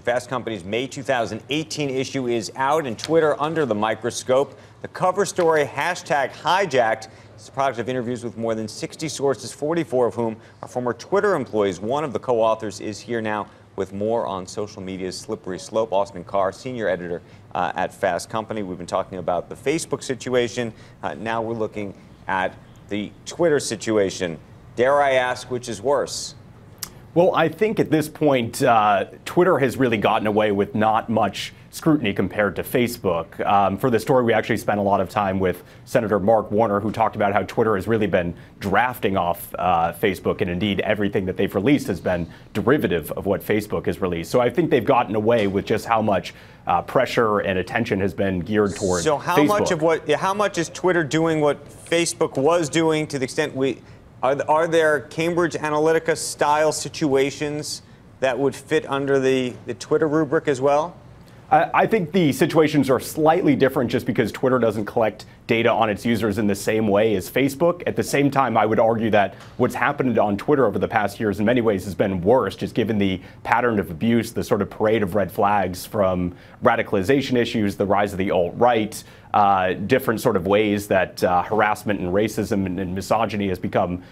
Fast Company's May 2018 issue is out, and Twitter under the microscope. The cover story, #hijacked, is the product of interviews with more than 60 sources, 44 of whom are former Twitter employees. One of the co-authors is here now with more on social media's slippery slope. Austin Carr, senior editor at Fast Company. We've been talking about the Facebook situation. Now we're looking at the Twitter situation. Dare I ask, which is worse? Well, I think at this point, Twitter has really gotten away with not much scrutiny compared to Facebook. For the story, we actually spent a lot of time with Senator Mark Warner, who talked about how Twitter has really been drafting off Facebook, and indeed everything that they've released has been derivative of what Facebook has released. So I think they've gotten away with just how much pressure and attention has been geared towards Facebook. So how much is Twitter doing what Facebook was doing, to the extent are there Cambridge Analytica style situations that would fit under the Twitter rubric as well? I think the situations are slightly different just because Twitter doesn't collect data on its users in the same way as Facebook. At the same time, I would argue that what's happened on Twitter over the past years in many ways has been worse, just given the pattern of abuse, the sort of parade of red flags from radicalization issues, the rise of the alt-right, different sort of ways that harassment and racism and misogyny has become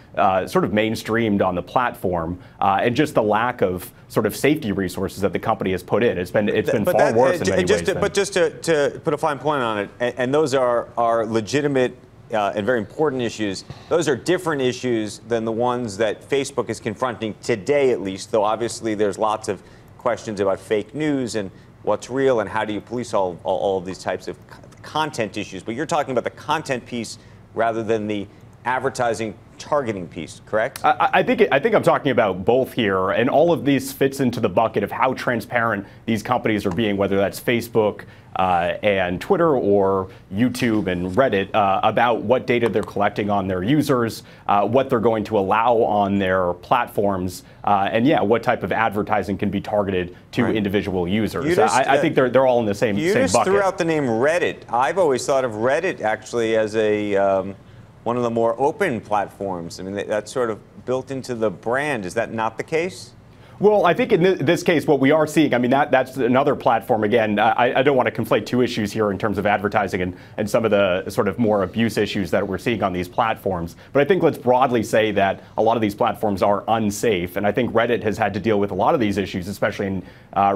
sort of mainstreamed on the platform, and just the lack of sort of safety resources that the company has put in. It's been far worse in many ways. But just to put a fine point on it, and those are legitimate and very important issues. Those are different issues than the ones that Facebook is confronting today, at least, though obviously there's lots of questions about fake news and what's real and how do you police all of these types of content issues. But you're talking about the content piece rather than the advertising targeting piece, correct? I think I'm talking about both here, and all of these fits into the bucket of how transparent these companies are being, whether that's Facebook and Twitter or YouTube and Reddit, about what data they're collecting on their users, what they're going to allow on their platforms, and what type of advertising can be targeted to individual users. I think they're all in the same bucket. You just threw out the name Reddit. I've always thought of Reddit actually as a one of the more open platforms. I mean, that's sort of built into the brand. Is that not the case? Well, I think in this case, what we are seeing, I mean, that's another platform. Again, I don't want to conflate two issues here in terms of advertising and some of the sort of more abuse issues that we're seeing on these platforms. But I think let's broadly say that a lot of these platforms are unsafe. And I think Reddit has had to deal with a lot of these issues, especially in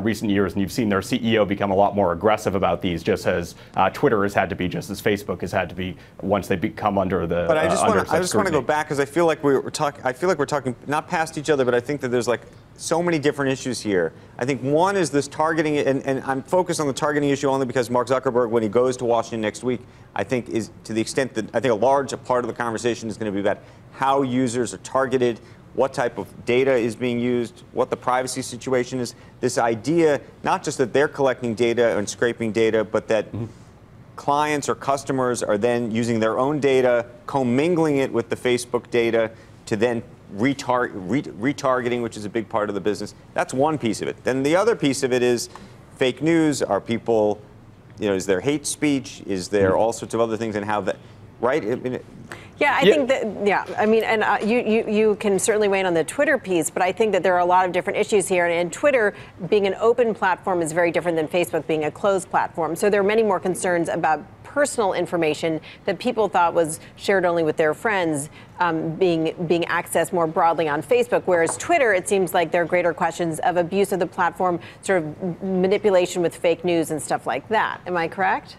recent years. And you've seen their CEO become a lot more aggressive about these, just as Twitter has had to be, just as Facebook has had to be once they become under the. But I just want to go back, because I feel like we're talking not past each other, but I think that there's like so many different issues here. I think one is this targeting, and I'm focused on the targeting issue only because Mark Zuckerberg, when he goes to Washington next week, I think is to the extent that I think a large part of the conversation is going to be about how users are targeted, what type of data is being used, what the privacy situation is. This idea, not just that they're collecting data and scraping data, but that clients or customers are then using their own data, commingling it with the Facebook data to then retargeting, which is a big part of the business. That's one piece of it. Then the other piece of it is fake news. Are people, is there hate speech? Is there all sorts of other things, and how that, right? I mean, I think that, I mean, and you can certainly weigh in on the Twitter piece, but I think that there are a lot of different issues here. And Twitter being an open platform is very different than Facebook being a closed platform. So there are many more concerns about personal information that people thought was shared only with their friends being accessed more broadly on Facebook, whereas Twitter, it seems like there are greater questions of abuse of the platform, sort of manipulation with fake news and stuff like that. Am I correct?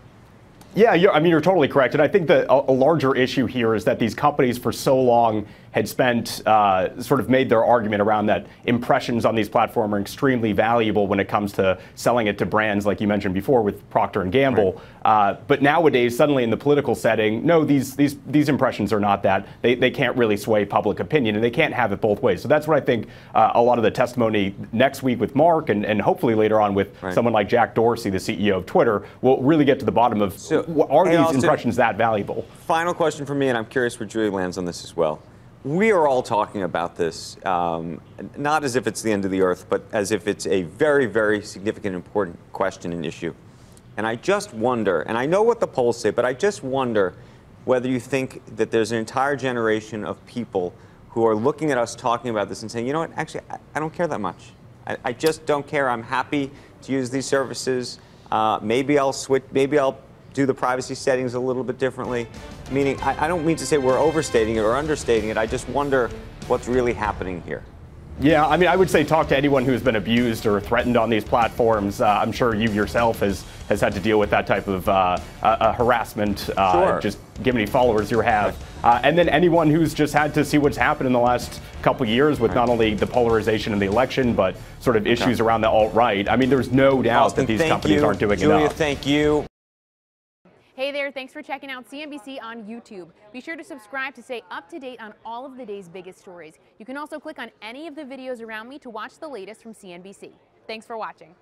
Yeah, I mean, you're totally correct. And I think that a larger issue here is that these companies for so long had spent, sort of made their argument around that impressions on these platforms are extremely valuable when it comes to selling it to brands, like you mentioned before with Procter & Gamble. Right. But nowadays, suddenly in the political setting, no, these impressions are not that. They can't really sway public opinion, and they can't have it both ways. So that's what I think a lot of the testimony next week with Mark and hopefully later on with someone like Jack Dorsey, the CEO of Twitter, will really get to the bottom of, are these impressions that valuable? Final question for me, and I'm curious where Julie lands on this as well. We are all talking about this, not as if it's the end of the earth, but as if it's a very, very significant, important question and issue. And I just wonder, and I know what the polls say, but I just wonder whether you think that there's an entire generation of people who are looking at us talking about this and saying, you know what, actually, I don't care that much. I just don't care. I'm happy to use these services. Maybe I'll switch. Maybe I'll do the privacy settings a little bit differently. Meaning, I don't mean to say we're overstating it or understating it. I just wonder what's really happening here. Yeah, I mean, I would say talk to anyone who's been abused or threatened on these platforms. I'm sure you yourself has had to deal with that type of harassment, Sure. just given any followers you have. And then anyone who's just had to see what's happened in the last couple of years with not only the polarization in the election, but sort of issues around the alt-right. I mean, there's no doubt Austin, that these companies aren't doing Julia, enough. thank you. Hey there, thanks for checking out CNBC on YouTube. Be sure to subscribe to stay up to date on all of the day's biggest stories. You can also click on any of the videos around me to watch the latest from CNBC. Thanks for watching.